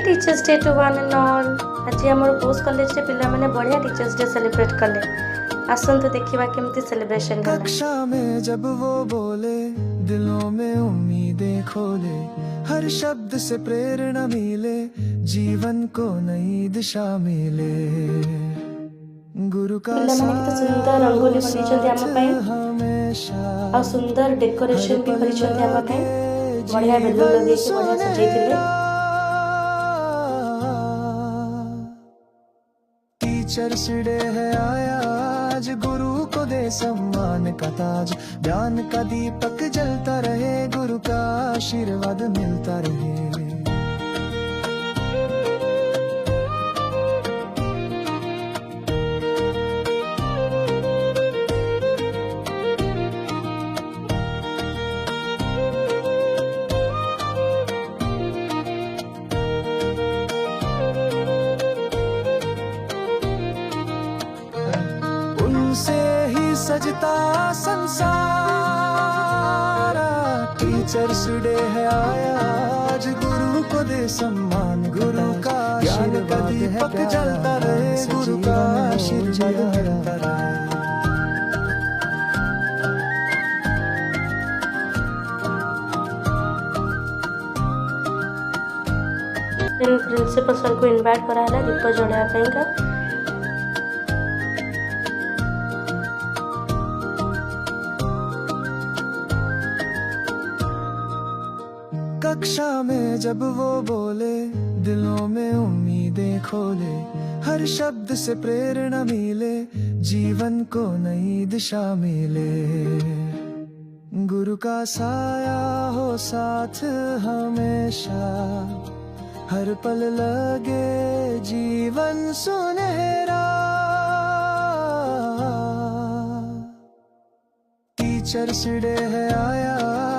Teachers day to one and all. आज आम Bose college रे पिला माने बढ़िया टीचर्स डे सेलिब्रेट कले। आसंतु देखिबा केमती सेलिब्रेशन होला। कक्षा में जब वो बोले दिलों में उम्मीदें खोले, हर शब्द से प्रेरणा मिले, जीवन को नई दिशा मिले। गुरु का सुंदर रंगोली बनिचंती आम पई हमेशा आ सुंदर डेकोरेशन भी करिसंती आम पई। बढ़िया बेलून लगे के बढ़िया सजेइथिले। टीचर्स डे है आया आज, गुरु को दे सम्मान का ताज, ज्ञान का दीपक जलता रहे, गुरु का आशीर्वाद मिलता रहे। उनसे ही सजता संसार, टीचर्स डे है आया आज, गुरु को दे सम्मान, गुरु का आशीर्वाद दीपक जलता रहे, गुरु का आशीर्वाद मिलता रहे। प्रिंसिपल सर को इनवाइट कराला दीप जलाया का। कक्षा में जब वो बोले दिलों में उम्मीदें खोले, हर शब्द से प्रेरणा मिले, जीवन को नई दिशा मिले। गुरु का साया हो साथ हमेशा, हर पल लगे जीवन सुनहरा। टीचर्स डे है आया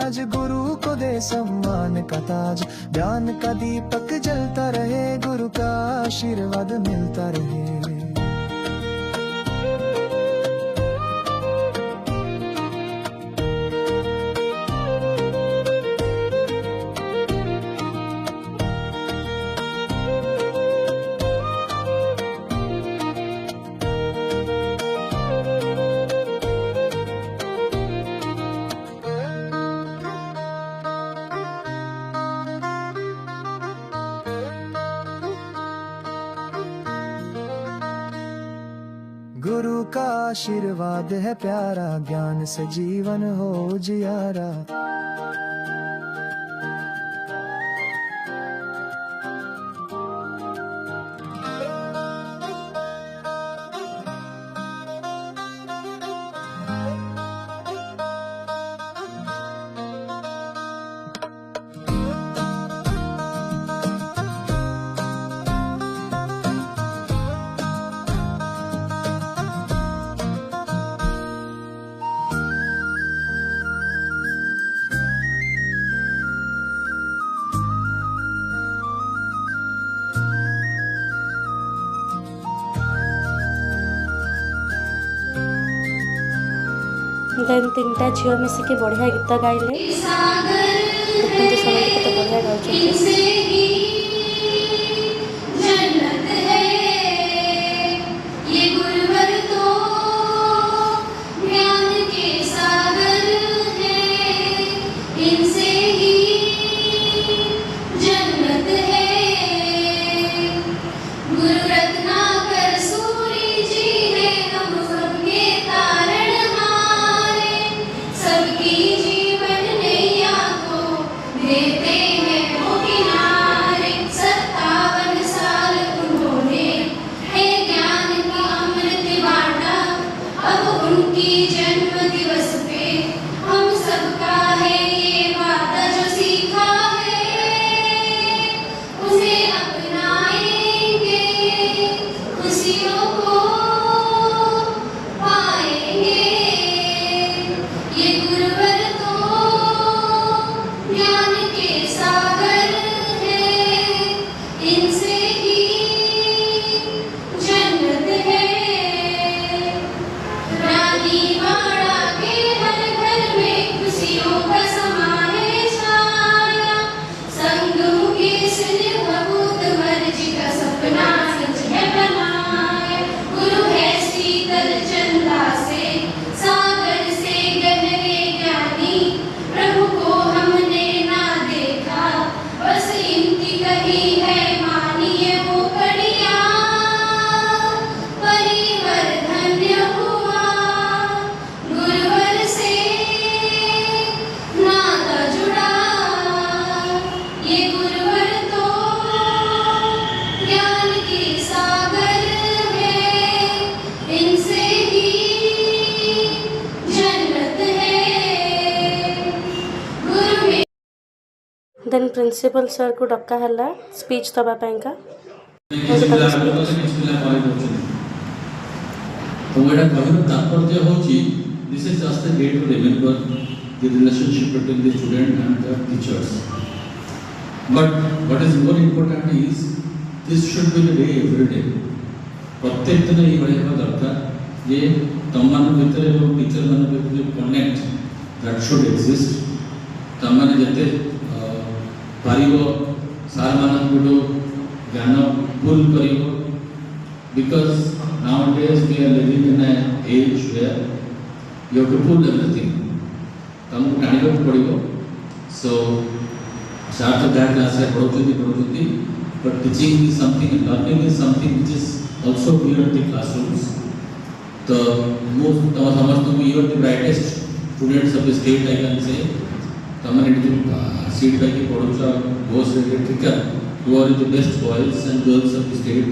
आज, गुरु को दे सम्मान का ताज, ज्ञान का दीपक जलता रहे, गुरु का आशीर्वाद मिलता रहे। गुरु का आशीर्वाद है प्यारा, ज्ञान से जीवन हो जियारा। देन तीनटा झील मिसिकी बढ़िया गीत गाइले। देखते समय कत बढ़िया गाँव। देते हैं वो किनारे। देन प्रिंसिपल सर को डका हला स्पीच दबा पाइका କିଛି ପିଲା ଆଗରୁ ତ କିଛି ପିଲା ପରେ କରୁଛନ୍ତି ତ ମୁଁ ଏଇଟା କହିବାର ତାତ୍ପର୍ଯ୍ୟ ହେଉଛି this is just a way to remember the relationship between the student and the teachers. But what is more important is this should be the day every day. प्रत्येक दिन ये हेबा दरकार ये तममान भितर और टीचर मान भितर कनेक्ट दैट शुड एक्जिस्ट तममान जते पारिबो सार मान गुडो ज्ञान पुल करिबो because nowadays we are living in an age where you have to pull everything तमको टाणिबो पड़िबो so सार तो दैट क्लास रे पढौचुती but teaching is something and learning is something which is also beyond the classrooms. The most समस्त you are the brightest students of the state I can say. तमने जो seat पे की पढ़ोचा बहुत से teacher who are the best boys and girls of the state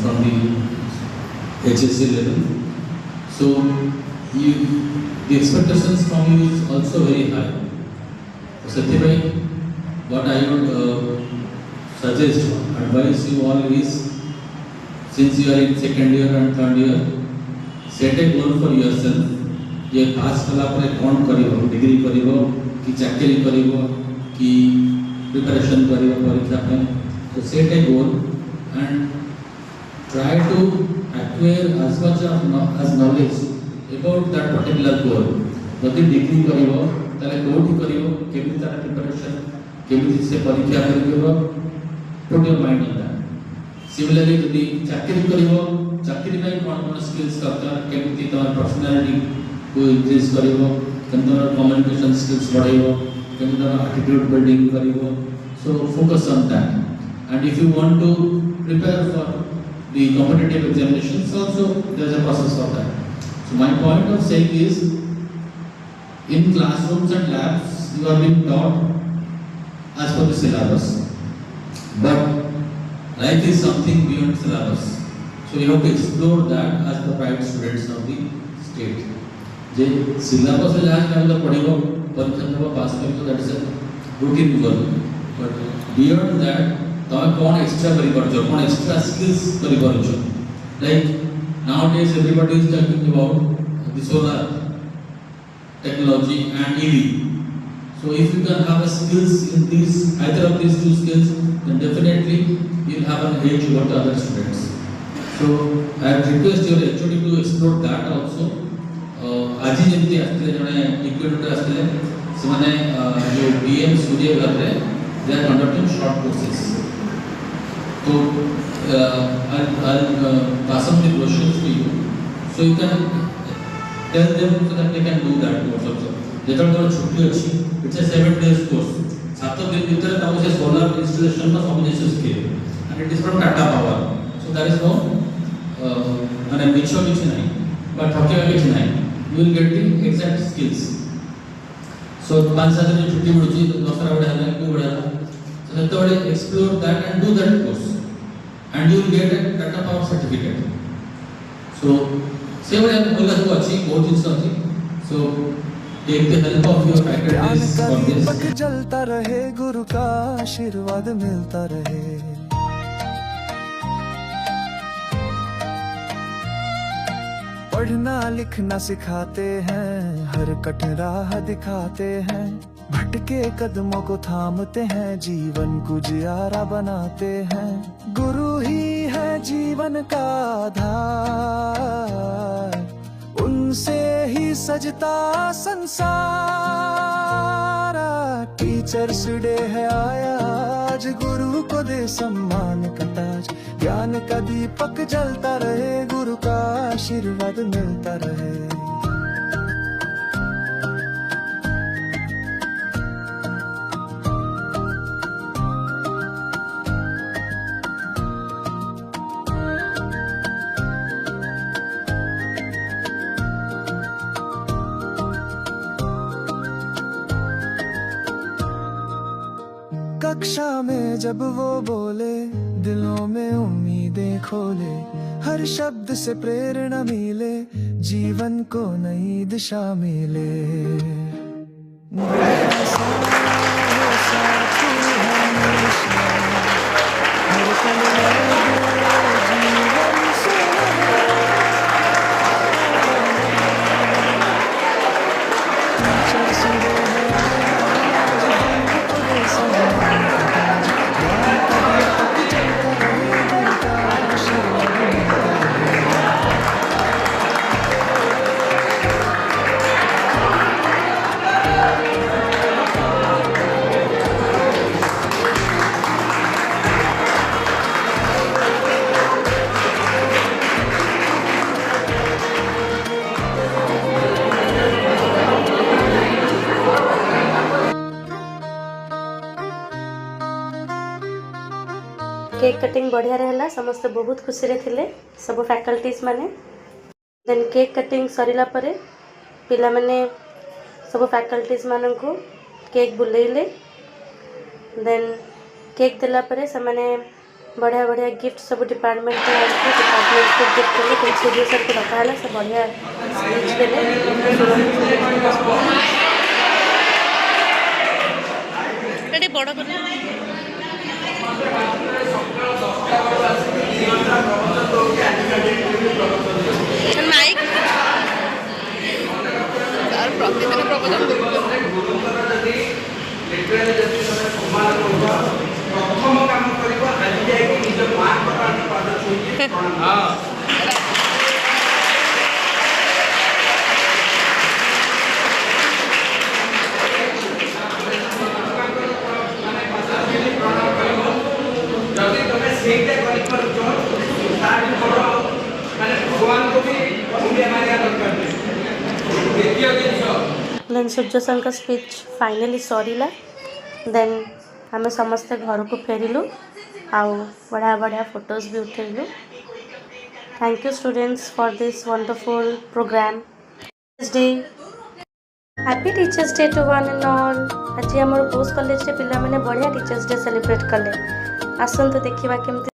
from the HSC level. So you, the expectations from you is also very high. So what I would suggest, advise you all is, since you are in second year and third year, set a goal for yourself. ये पास कला पर कौन करिवो degree करिवो कि चाकरी करिवो कि preparation करिवो परीक्षा पे तो set a goal and try to acquire as much as knowledge about that particular goal. यदि डिग्री करिवो ताले कोठी करिवो केमि तार प्रिपरेशन केमि से परीक्षा करिवो put your mind on that. Similarly यदि चाकरी करिवो चाकरी में कौन स्किल्स दरकार केमि तोर पर्सनालिटी को इंक्रीज करिवो केमि तोर कम्युनिकेशन स्किल्स बढ़ाइवो केमि तोर एटीट्यूड बिल्डिंग करिवो so focus on that. And if you want to prepare for the competitive examinations also there is a process for that. So my point of saying is in classrooms and labs you are being taught as per the syllabus, but life is something beyond syllabus. So you have to explore that as the private students of the state. J syllabus में जहाँ कहीं तो पढ़ेगा परीक्षा में पास करेगा that is a routine work. But beyond that, तो कौन extra करी पड़ो कौन extra skills करी पड़ो like nowadays everybody is talking about the solar technology and EV. So if you can have a skills in these either of these two skills, then definitely you will have an edge over the other students. So I request your HOD to explore that also. आज ही जब आसते जने equity आसते से माने जो BM सूर्य घर रे they are conducting short courses. So I'll pass on the brochures to you, so you can tell them so that they can do that course also. जेतर कोन छुट्टी अछि it's a 7 days course. 7 दिन भीतर ताऊ से solar installation ना सब जैसे skill and it is from Tata Power. So there is no माने मिछो किछ नहीं but ठके किछ नहीं. You will get the exact skills. So 5-7 दिन छुट्टी मिलुची तो दूसरा बड़ा है को बड़ा so that way explore that and do that course and you will get a Tata Power certificate. So से बड़ा बोला तो अच्छी बहुत चीज अच्छी. So take the help of your faculties for this. दीपक जलता रहे गुरु का आशीर्वाद मिलता रहे. पढ़ना लिखना सिखाते हैं हर कठिन राह दिखाते हैं भटके कदमों को थामते हैं जीवन को जियारा बनाते हैं गुरु ही है जीवन का आधार उनसे ही सजता संसार टीचर्स डे है आया आज गुरु को दे सम्मान का ताज ज्ञान का दीपक जलता रहे गुरु का आशीर्वाद मिलता रहे कक्षा में जब वो बोले दिलों में उम्मीदें खोले हर शब्द से प्रेरणा मिले जीवन को नई दिशा मिले। केक कटिंग बढ़िया रहला, समस्ते बहुत खुशी रे थिले सब फैकल्टीज माने। देन केक कटिंग सरिला परे पिला माने सब फैकल्टीज मानन को केक बुलेइले। देन केक देला परे से माने बढ़िया बढ़िया गिफ्ट सब डिपार्टमेंट को गिफ्ट कले। फिर सूर्य सर को रखा है सब बढ़िया स्पीच देले। बड़ माइक प्रतिदिन देन सूर्य सर का स्पीच फाइनली सरीला। देन आम समस्ते घर को फेरिलु आउ बढ़िया बढ़िया फोटोज भी उठेलु। Thank you students for this wonderful program day. Happy teachers day to one and all. आज आम बोस कॉलेज रे पिला माने बढ़िया टीचर्स डे सेलिब्रेट कले। आसंतु देखिबा केमती